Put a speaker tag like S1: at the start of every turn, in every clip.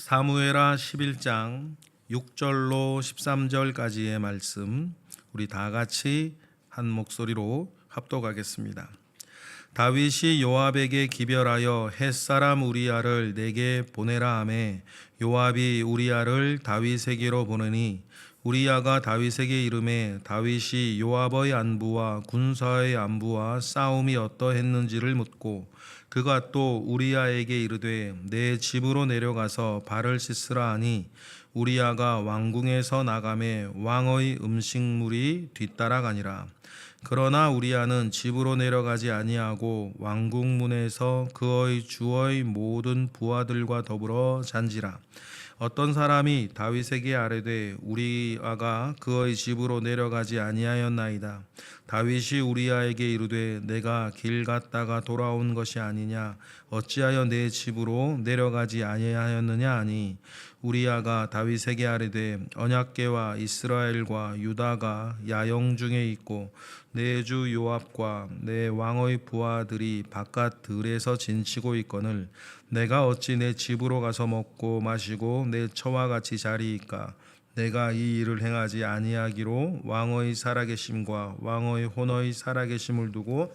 S1: 사무엘하 11장 6절로 13절까지의 말씀, 우리 다 같이 한 목소리로 합독하겠습니다. 다윗이 요압에게 기별하여 햇사람 우리야를 내게 보내라 하매 요압이 우리야를 다윗에게로 보내니 우리야가 다윗에게 이르매 다윗이 요압의 안부와 군사의 안부와 싸움이 어떠했는지를 묻고 그가 또 우리야에게 이르되 내 집으로 내려가서 발을 씻으라 하니 우리야가 왕궁에서 나가매 왕의 음식물이 뒤따라가니라. 그러나 우리야는 집으로 내려가지 아니하고 왕궁 문에서 그의 주의 모든 부하들과 더불어 잔지라. 어떤 사람이 다윗에게 아뢰되 우리아가 그의 집으로 내려가지 아니하였나이다. 다윗이 우리아에게 이르되 내가 길 갔다가 돌아온 것이 아니냐 어찌하여 내 집으로 내려가지 아니하였느냐 하니 우리아가 다윗에게 아뢰되 언약궤와 이스라엘과 유다가 야영 중에 있고 내 주 요압과 내 왕의 부하들이 바깥 들에서 진치고 있거늘 내가 어찌 내 집으로 가서 먹고 마시고 내 처와 같이 자리이까. 내가 이 일을 행하지 아니하기로 왕의 살아계심과 왕의 혼의 살아계심을 두고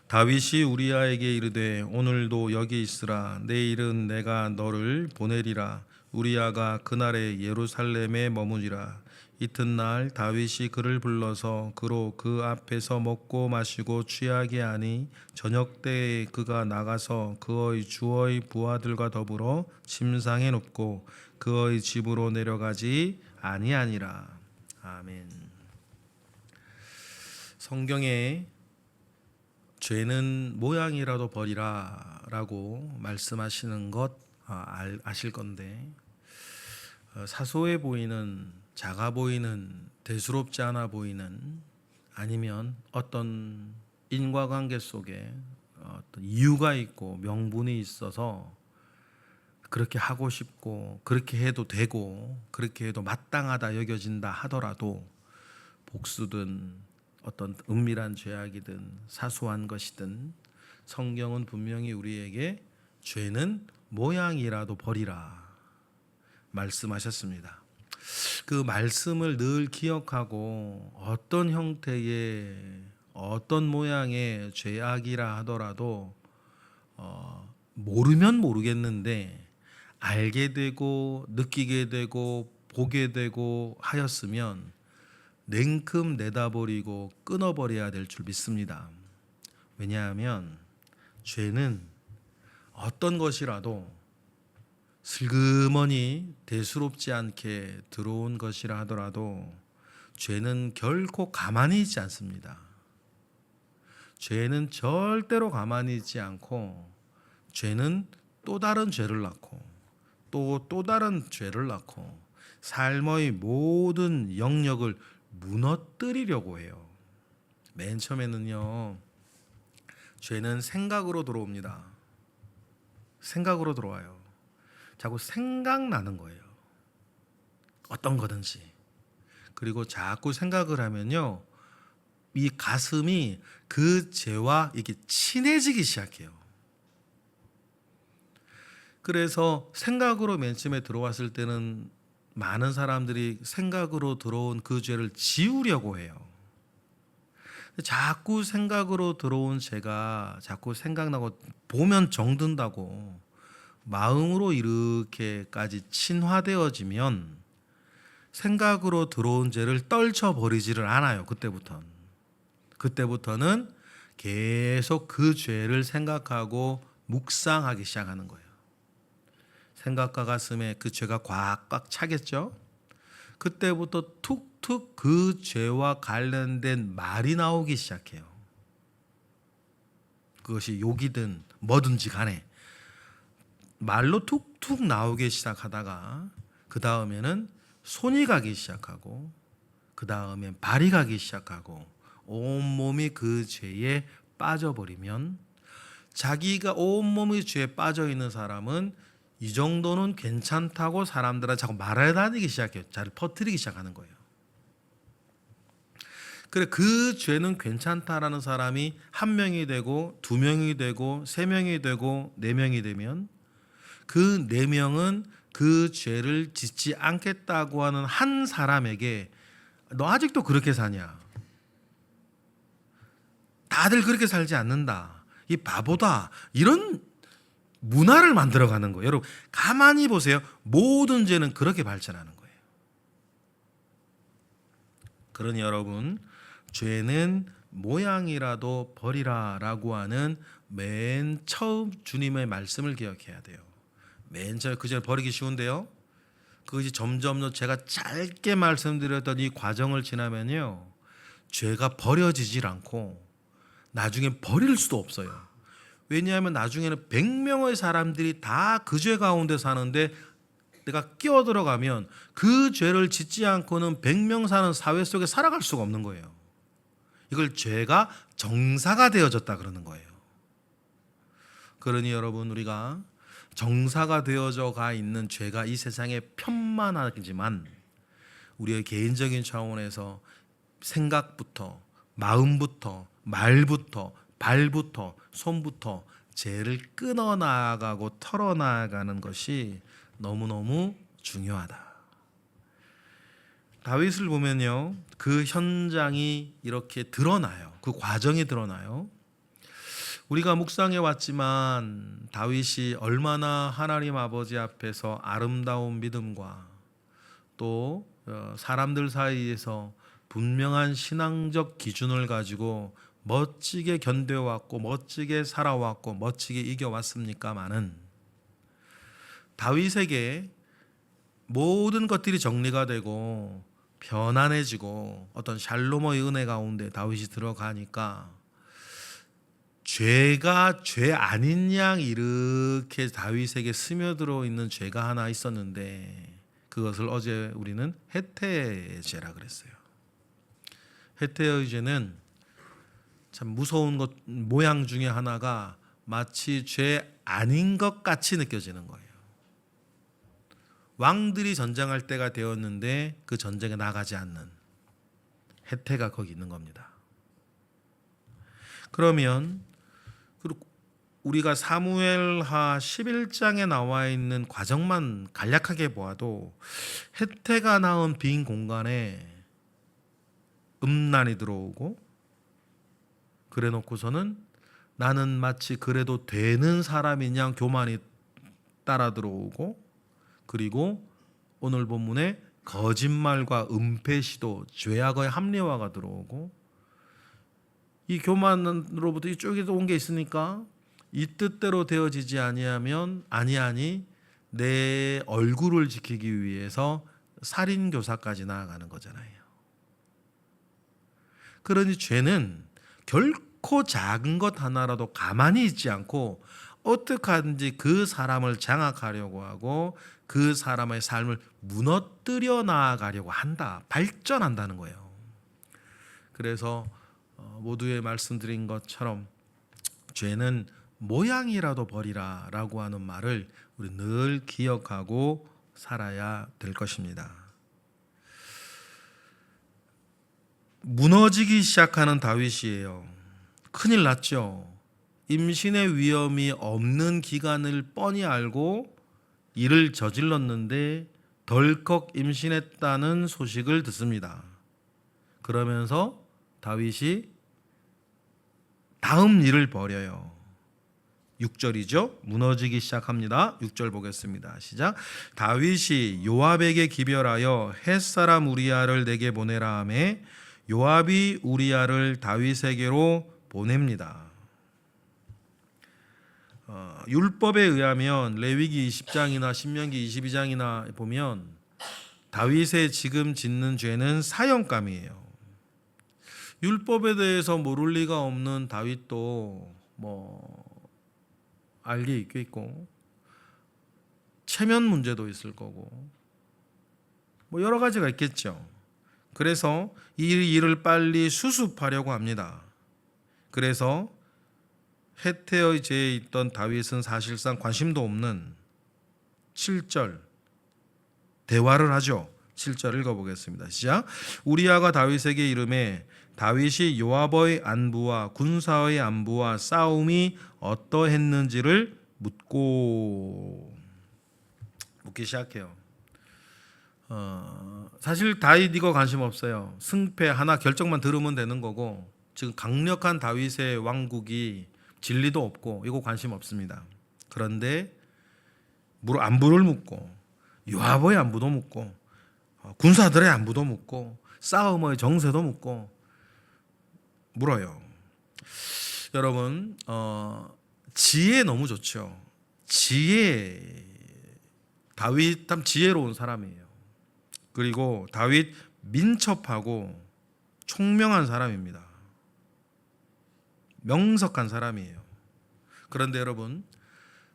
S1: 다윗이 우리아에게 이르되 오늘도 여기 있으라. 내일은 내가 너를 보내리라. 우리아가 그날에 예루살렘에 머무니라. 이튿날 다윗이 그를 불러서 그로 그 앞에서 먹고 마시고 취하게 하니 저녁 때에 그가 나가서 그의 주의 부하들과 더불어 침상에 눕고 그의 집으로 내려가지 아니하니라. 아멘. 성경에 죄는 모양이라도 버리라 라고 말씀하시는 것 아실 건데, 사소해 보이는, 작아 보이는, 대수롭지 않아 보이는, 아니면 어떤 인과관계 속에 어떤 이유가 있고 명분이 있어서 그렇게 하고 싶고 그렇게 해도 되고 그렇게 해도 마땅하다 여겨진다 하더라도 복수든 어떤 은밀한 죄악이든 사소한 것이든 성경은 분명히 우리에게 죄는 모양이라도 버리라 말씀하셨습니다. 그 말씀을 늘 기억하고 어떤 형태의 어떤 모양의 죄악이라 하더라도 모르면 모르겠는데 알게 되고 느끼게 되고 보게 되고 하였으면 냉큼 내다버리고 끊어버려야 될 줄 믿습니다. 왜냐하면 죄는 어떤 것이라도 슬그머니 대수롭지 않게 들어온 것이라 하더라도 죄는 결코 가만히 있지 않습니다. 죄는 절대로 가만히 있지 않고 죄는 또 다른 죄를 낳고 또 다른 죄를 낳고 삶의 모든 영역을 무너뜨리려고 해요. 맨 처음에는요, 죄는 생각으로 들어옵니다. 생각으로 들어와요. 자꾸 생각나는 거예요. 어떤 거든지. 그리고 자꾸 생각을 하면요, 이 가슴이 그 죄와 이게 친해지기 시작해요. 그래서 생각으로 맨 처음에 들어왔을 때는 많은 사람들이 생각으로 들어온 그 죄를 지우려고 해요. 자꾸 생각으로 들어온 죄가 자꾸 생각나고 보면 정든다고 마음으로 이렇게까지 친화되어지면 생각으로 들어온 죄를 떨쳐버리지를 않아요. 그때부터는 계속 그 죄를 생각하고 묵상하기 시작하는 거예요. 생각과 가슴에 그 죄가 꽉꽉 차겠죠. 그때부터 툭툭 그 죄와 관련된 말이 나오기 시작해요. 그것이 욕이든 뭐든지 간에 말로 툭툭 나오기 시작하다가 그 다음에는 손이 가기 시작하고 그 다음엔 발이 가기 시작하고 온몸이 그 죄에 빠져버리면, 자기가 온몸이 죄에 빠져있는 사람은 이 정도는 괜찮다고 사람들한테 자꾸 말해다니기 시작해요. 자를 퍼뜨리기 시작하는 거예요. 그래, 그 죄는 괜찮다라는 사람이 한 명이 되고 두 명이 되고 세 명이 되고 네 명이 되면 그 4명은 그 죄를 짓지 않겠다고 하는 한 사람에게 너 아직도 그렇게 사냐? 다들 그렇게 살지 않는다. 이 바보다. 이런 문화를 만들어가는 거예요. 여러분 가만히 보세요. 모든 죄는 그렇게 발전하는 거예요. 그러니 여러분 죄는 모양이라도 버리라라고 하는 맨 처음 주님의 말씀을 기억해야 돼요. 맨 처음 그 전에 버리기 쉬운데요. 그것이 점점 제가 짧게 말씀드렸던 이 과정을 지나면요, 죄가 버려지질 않고 나중에 버릴 수도 없어요. 왜냐하면 나중에는 100명의 사람들이 다 그 죄 가운데 사는데 내가 끼어 들어가면 그 죄를 짓지 않고는 100명 사는 사회 속에 살아갈 수가 없는 거예요. 이걸 죄가 정사가 되어졌다 그러는 거예요. 그러니 여러분 우리가 정사가 되어져 가 있는 죄가 이 세상에 편만하지만 우리의 개인적인 차원에서 생각부터 마음부터 말부터 발부터 손부터 죄를 끊어 나아가고 털어 나아가는 것이 너무너무 중요하다. 다윗을 보면요, 그 현장이 이렇게 드러나요. 그 과정이 드러나요. 우리가 묵상해 왔지만 다윗이 얼마나 하나님 아버지 앞에서 아름다운 믿음과 또 사람들 사이에서 분명한 신앙적 기준을 가지고 멋지게 견뎌왔고 멋지게 살아왔고 멋지게 이겨왔습니까마는 다윗에게 모든 것들이 정리가 되고 편안해지고 어떤 샬롬의 은혜 가운데 다윗이 들어가니까 죄가 죄 아닌 양 이렇게 다윗에게 스며들어 있는 죄가 하나 있었는데 그것을 어제 우리는 해태의 죄라 그랬어요. 해태의 죄는 참 무서운 것 모양 중에 하나가 마치 죄 아닌 것 같이 느껴지는 거예요. 왕들이 전쟁할 때가 되었는데 그 전쟁에 나가지 않는 해태가 거기 있는 겁니다. 그러면 우리가 사무엘하 11장에 나와 있는 과정만 간략하게 보아도 해태가 낳은 빈 공간에 음란이 들어오고 그래 놓고서는 나는 마치 그래도 되는 사람인 양 교만이 따라 들어오고 그리고 오늘 본문에 거짓말과 은폐 시도 죄악의 합리화가 들어오고 이 교만으로부터 이쪽에도 온 게 있으니까 이 뜻대로 되어지지 아니하면 아니 내 얼굴을 지키기 위해서 살인교사까지 나아가는 거잖아요. 그러니 죄는 결코 작은 것 하나라도 가만히 있지 않고 어떻게 하든지 그 사람을 장악하려고 하고 그 사람의 삶을 무너뜨려 나아가려고 한다. 발전한다는 거예요. 그래서 모두에 말씀드린 것처럼 죄는 모양이라도 버리라 라고 하는 말을 우리 늘 기억하고 살아야 될 것입니다. 무너지기 시작하는 다윗이에요. 큰일 났죠. 임신의 위험이 없는 기간을 뻔히 알고 일을 저질렀는데 덜컥 임신했다는 소식을 듣습니다. 그러면서 다윗이 다음 일을 벌여요. 6절이죠. 무너지기 시작합니다. 6절 보겠습니다. 시작. 다윗이 요압에게 기별하여 햇사람 우리야를 내게 보내라 하며 요압이 우리야를 다윗에게로 보냅니다. 율법에 의하면 레위기 20장이나 신명기 22장이나 보면 다윗의 지금 짓는 죄는 사형감이에요. 율법에 대해서 모를 리가 없는 다윗도 알 게 있겠고 체면 문제도 있을 거고 여러 가지가 있겠죠. 그래서 이 일을 빨리 수습하려고 합니다. 그래서 해태의 죄에 있던 다윗은 사실상 관심도 없는 7절 대화를 하죠. 7절 읽어보겠습니다. 시작. 우리야가 다윗에게 이르매 다윗이 요압의 안부와 군사의 안부와 싸움이 어떠했는지를 묻고 묻기 시작해요. 사실 다윗 이거 관심 없어요. 승패 하나 결정만 들으면 되는 거고, 지금 강력한 다윗의 왕국이 진리도 없고 이거 관심 없습니다. 그런데 안부를 묻고, 요압의 안부도 묻고, 군사들의 안부도 묻고, 싸움의 정세도 묻고 물어요. 여러분, 지혜 너무 좋죠. 다윗 참 지혜로운 사람이에요. 그리고 다윗 민첩하고 총명한 사람입니다. 명석한 사람이에요. 그런데 여러분,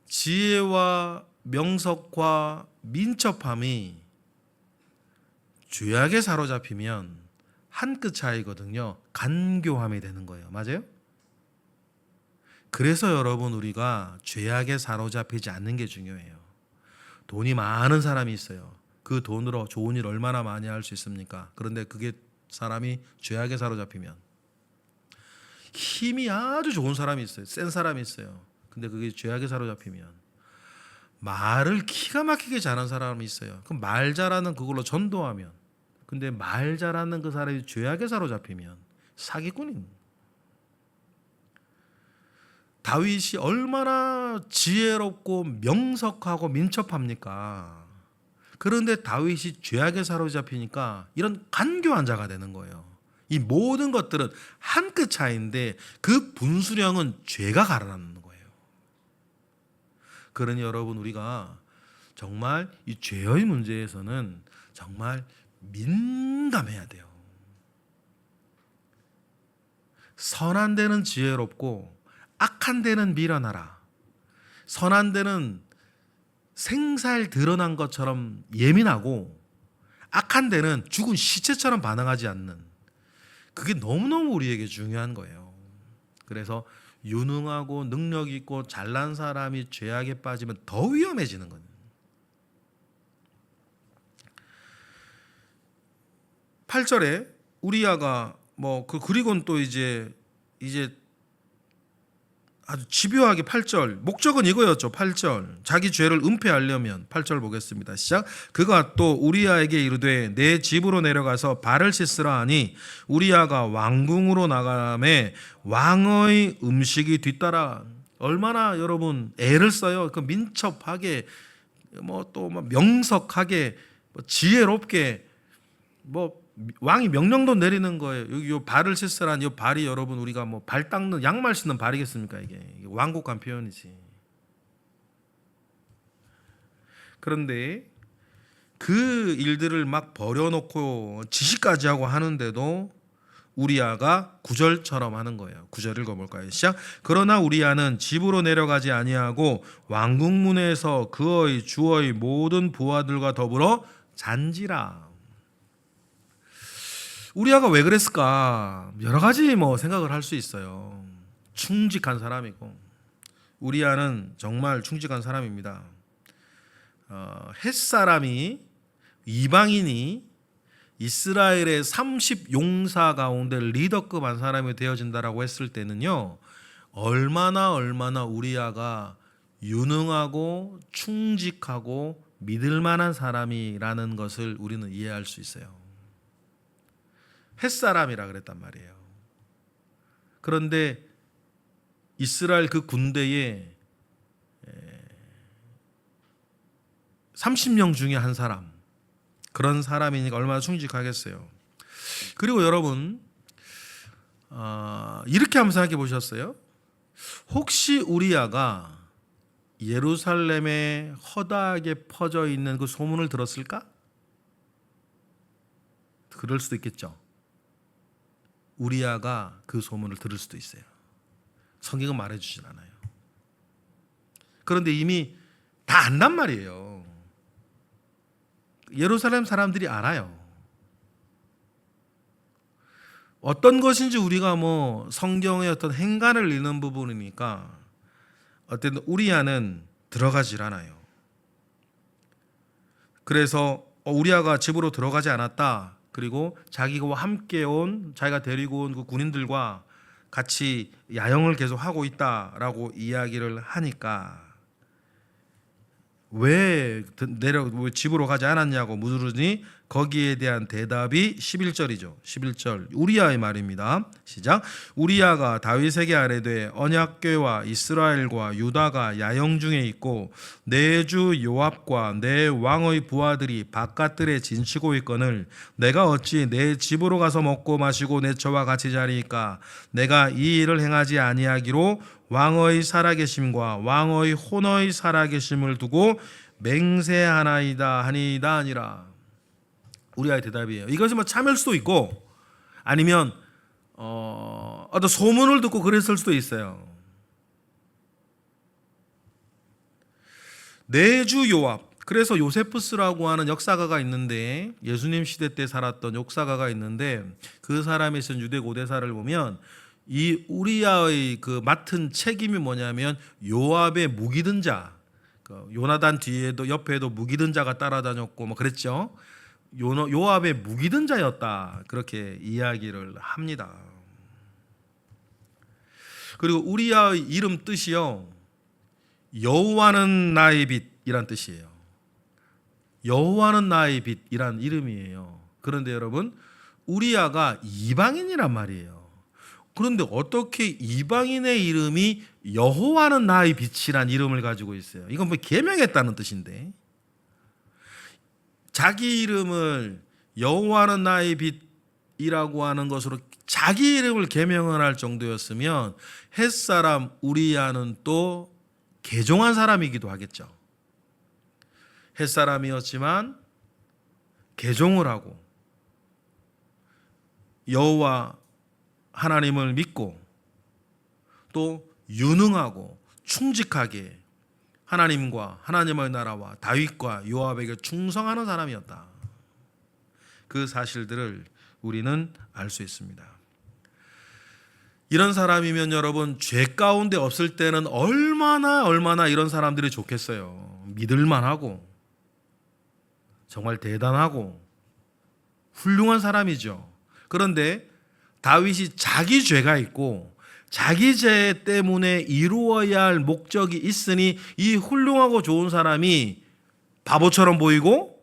S1: 지혜와 명석과 민첩함이 죄악에 사로잡히면 한 끗 차이거든요. 간교함이 되는 거예요. 맞아요? 그래서 여러분, 우리가 죄악에 사로잡히지 않는 게 중요해요. 돈이 많은 사람이 있어요. 그 돈으로 좋은 일 얼마나 많이 할 수 있습니까? 그런데 그게 사람이 죄악에 사로잡히면, 힘이 아주 좋은 사람이 있어요. 센 사람이 있어요. 근데 그게 죄악에 사로잡히면, 말을 기가 막히게 잘하는 사람이 있어요. 그럼 말 잘하는 그걸로 전도하면, 근데 말 잘하는 그 사람이 죄악에 사로잡히면 사기꾼인. 다윗이 얼마나 지혜롭고 명석하고 민첩합니까? 그런데 다윗이 죄악에 사로잡히니까 이런 간교한 자가 되는 거예요. 이 모든 것들은 한 끗 차이인데 그 분수령은 죄가 가라앉는 거예요. 그러니 여러분, 우리가 정말 이 죄의 문제에서는 정말 민감해야 돼요. 선한 데는 지혜롭고 악한 데는 미련하라. 선한 데는 생살 드러난 것처럼 예민하고, 악한 데는 죽은 시체처럼 반응하지 않는, 그게 너무너무 우리에게 중요한 거예요. 그래서 유능하고 능력 있고 잘난 사람이 죄악에 빠지면 더 위험해지는 거예요. 8절에 우리아가 그리고는 또 이제 아주 집요하게 8절, 목적은 이거였죠. 8절, 자기 죄를 은폐하려면. 8절 보겠습니다. 시작. 그가 또 우리아에게 이르되 내 집으로 내려가서 발을 씻으라 하니 우리아가 왕궁으로 나가매 왕의 음식이 뒤따라. 얼마나 여러분 애를 써요. 그 민첩하게, 또 명석하게, 지혜롭게, 왕이 명령도 내리는 거예요. 여기 요 발을 씻으라는 이 발이 여러분, 우리가 발 닦는 양말 신는 발이겠습니까? 이게 완곡한 표현이지. 그런데 그 일들을 막 버려놓고 지시까지 하고 하는데도 우리아가 9절처럼 하는 거예요. 9절 읽어볼까요? 시작. 그러나 우리아는 집으로 내려가지 아니하고 왕궁문에서 그의 주의 모든 부하들과 더불어 잔지라. 우리아가 왜 그랬을까? 여러 가지 생각을 할 수 있어요. 충직한 사람이고, 우리아는 정말 충직한 사람입니다. 햇사람이, 이방인이 이스라엘의 30용사 가운데 리더급 한 사람이 되어진다라고 했을 때는요, 얼마나 우리아가 유능하고 충직하고 믿을 만한 사람이라는 것을 우리는 이해할 수 있어요. 햇사람이라 그랬단 말이에요. 그런데 이스라엘 그 군대에 30명 중에 한 사람, 그런 사람이니까 얼마나 충직하겠어요. 그리고 여러분, 이렇게 한번 생각해 보셨어요? 혹시 우리아가 예루살렘에 허다하게 퍼져 있는 그 소문을 들었을까? 그럴 수도 있겠죠. 우리아가 그 소문을 들을 수도 있어요. 성경은 말해주진 않아요. 그런데 이미 다 안단 말이에요. 예루살렘 사람들이 알아요. 어떤 것인지 우리가 성경의 어떤 행간을 읽는 부분이니까 어쨌든 우리아는 들어가질 않아요. 그래서 우리아가 집으로 들어가지 않았다. 그리고 자기와 함께 자기가 데리고 온 그 군인들과 같이 야영을 계속 하고 있다라고 이야기를 하니까 왜 집으로 가지 않았냐고 물으니 거기에 대한 대답이 11절이죠. 11절 우리아의 말입니다. 시작. 우리아가 다윗에게 아뢰되 언약궤와 이스라엘과 유다가 야영 중에 있고 내 주 요압과 내 왕의 부하들이 바깥들에 진치고 있거늘 내가 어찌 내 집으로 가서 먹고 마시고 내 처와 같이 자리이까 내가 이 일을 행하지 아니하기로 왕의 살아계심과 왕의 혼의 살아계심을 두고 맹세하나이다 하니이다 아니라. 우리아의 대답이에요. 이것이 뭐 참일 수도 있고 아니면 어떤 소문을 듣고 그랬을 수도 있어요. 내주 요압, 그래서 요세푸스라고 하는 역사가가 있는데 예수님 시대 때 살았던 역사가가 있는데 그 사람이 쓴 유대 고대사를 보면 이 우리아의 그 맡은 책임이 뭐냐면 요압의 무기든 자, 요나단 뒤에도 옆에도 무기든 자가 따라다녔고 뭐 그랬죠. 요압의 무기든 자였다 그렇게 이야기를 합니다. 그리고 우리아의 이름 뜻이요 여호와는 나의 빛이란 뜻이에요. 여호와는 나의 빛이란 이름이에요. 그런데 여러분 우리아가 이방인이란 말이에요. 그런데 어떻게 이방인의 이름이 여호와는 나의 빛이란 이름을 가지고 있어요? 이건 뭐 계명했다는 뜻인데 자기 이름을 여호와는 나의 빛이라고 하는 것으로 자기 이름을 계명을 할 정도였으면 햇사람 우리아는 또 개종한 사람이기도 하겠죠. 햇사람이었지만 개종을 하고 여호와 하나님을 믿고 또 유능하고 충직하게 하나님과 하나님의 나라와 다윗과 요압에게 충성하는 사람이었다. 그 사실들을 우리는 알 수 있습니다. 이런 사람이면 여러분 죄 가운데 없을 때는 얼마나 이런 사람들이 좋겠어요. 믿을만하고 정말 대단하고 훌륭한 사람이죠. 그런데 다윗이 자기 죄가 있고 자기 죄 때문에 이루어야 할 목적이 있으니 이 훌륭하고 좋은 사람이 바보처럼 보이고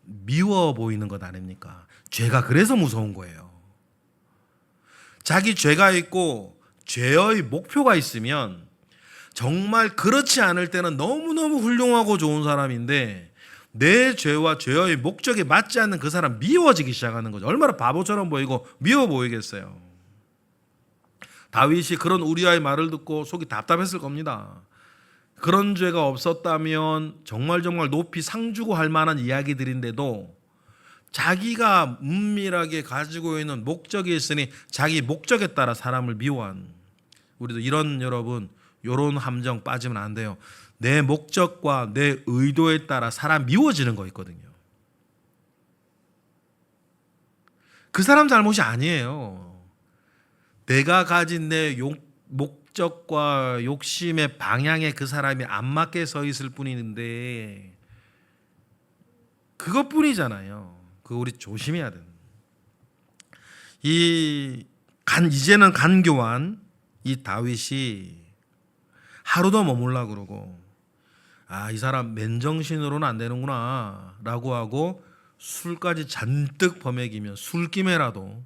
S1: 미워 보이는 것 아닙니까? 죄가 그래서 무서운 거예요. 자기 죄가 있고 죄의 목표가 있으면 정말 그렇지 않을 때는 너무너무 훌륭하고 좋은 사람인데 내 죄와 죄의 목적에 맞지 않는 그 사람 미워지기 시작하는 거죠. 얼마나 바보처럼 보이고 미워 보이겠어요. 다윗이 그런 우리아의 말을 듣고 속이 답답했을 겁니다. 그런 죄가 없었다면 정말 높이 상주고 할 만한 이야기들인데도 자기가 은밀하게 가지고 있는 목적이 있으니 자기 목적에 따라 사람을 미워한, 우리도 이런 함정 빠지면 안 돼요. 내 목적과 내 의도에 따라 사람 미워지는 거 있거든요. 그 사람 잘못이 아니에요. 내가 가진 내 목적과 욕심의 방향에 그 사람이 안 맞게 서 있을 뿐인데 그것뿐이잖아요. 그거 우리 조심해야 돼요. 이제는 간교한 이 다윗이 하루 더 머물라 그러고 이 사람 맨정신으로는 안 되는구나 라고 하고 술까지 잔뜩 범해기면 술김에라도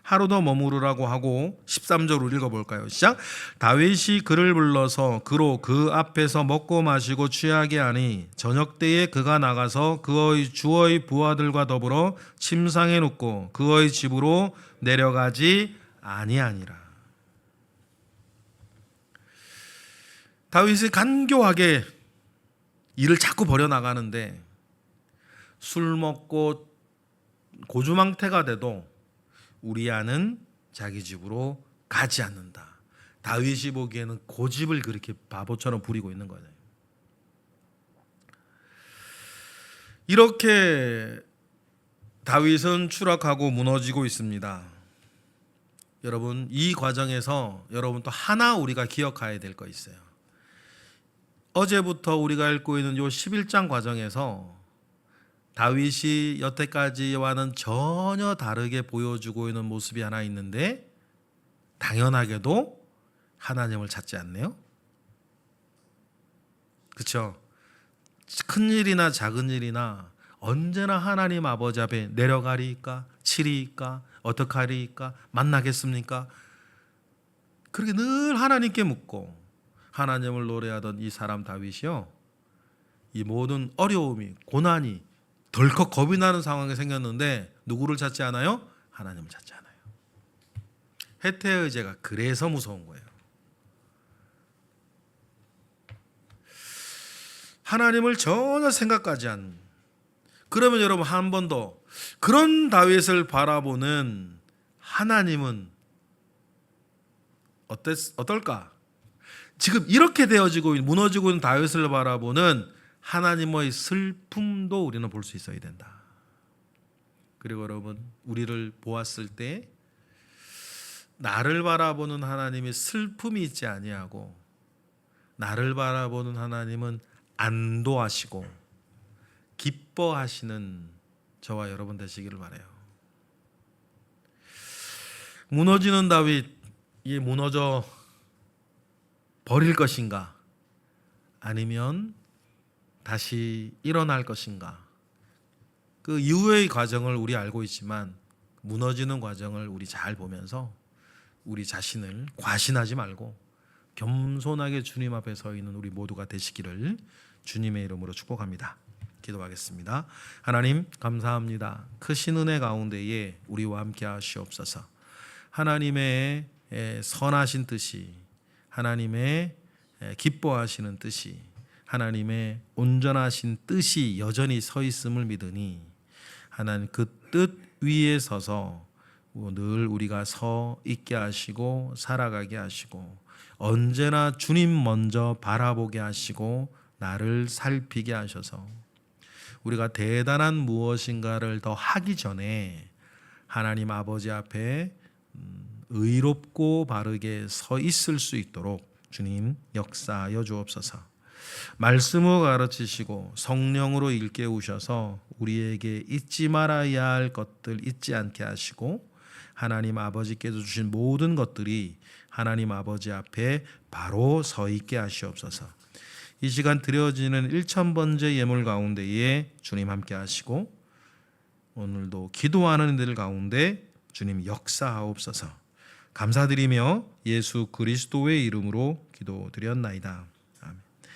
S1: 하루 더 머무르라고 하고 13절을 읽어볼까요? 시작. 다윗이 그를 불러서 그로 그 앞에서 먹고 마시고 취하게 하니 저녁 때에 그가 나가서 그의 주의 부하들과 더불어 침상에 눕고 그의 집으로 내려가지 아니하니라. 다윗이 간교하게 일을 자꾸 벌여나가는데 술 먹고 고주망태가 돼도 우리아는 자기 집으로 가지 않는다. 다윗이 보기에는 고집을 그렇게 바보처럼 부리고 있는 거예요. 이렇게 다윗은 추락하고 무너지고 있습니다. 여러분, 이 과정에서 여러분 또 하나 우리가 기억해야 될 거 있어요. 어제부터 우리가 읽고 있는 이 11장 과정에서 다윗이 여태까지와는 전혀 다르게 보여주고 있는 모습이 하나 있는데 당연하게도 하나님을 찾지 않네요. 그렇죠? 큰 일이나 작은 일이나 언제나 하나님 아버지 앞에 내려가리이까, 치리이까, 어떡하리이까, 만나겠습니까? 그렇게 늘 하나님께 묻고 하나님을 노래하던 이 사람 다윗이요, 이 모든 어려움이, 고난이 덜컥 겁이 나는 상황이 생겼는데 누구를 찾지 않아요? 하나님을 찾지 않아요. 혜태의 의제가 그래서 무서운 거예요. 하나님을 전혀 생각하지 않는. 그러면 여러분 한 번 더, 그런 다윗을 바라보는 하나님은 어떨까? 지금 이렇게 되어지고 무너지고 있는 다윗을 바라보는 하나님의 슬픔도 우리는 볼 수 있어야 된다. 그리고 여러분, 우리를 보았을 때 나를 바라보는 하나님이 슬픔이 있지 아니하고 나를 바라보는 하나님은 안도하시고 기뻐하시는 저와 여러분 되시기를 바라요. 무너지는 다윗, 이 무너져 버릴 것인가? 아니면 다시 일어날 것인가? 그 이후의 과정을 우리 알고 있지만 무너지는 과정을 우리 잘 보면서 우리 자신을 과신하지 말고 겸손하게 주님 앞에 서 있는 우리 모두가 되시기를 주님의 이름으로 축복합니다. 기도하겠습니다. 하나님 감사합니다. 크신 은혜 가운데에 우리와 함께 하시옵소서. 하나님의 선하신 뜻이, 하나님의 기뻐하시는 뜻이, 하나님의 온전하신 뜻이 여전히 서 있음을 믿으니 하나님 그 뜻 위에 서서 늘 우리가 서 있게 하시고 살아가게 하시고 언제나 주님 먼저 바라보게 하시고 나를 살피게 하셔서 우리가 대단한 무엇인가를 더 하기 전에 하나님 아버지 앞에 의롭고 바르게 서 있을 수 있도록 주님 역사하여 주옵소서. 말씀을 가르치시고 성령으로 일깨우셔서 우리에게 잊지 말아야 할 것들 잊지 않게 하시고 하나님 아버지께서 주신 모든 것들이 하나님 아버지 앞에 바로 서 있게 하시옵소서. 이 시간 드려지는 1000번째 예물 가운데에 주님 함께 하시고 오늘도 기도하는 이들 가운데 주님 역사하옵소서. 감사드리며 예수 그리스도의 이름으로 기도드렸나이다.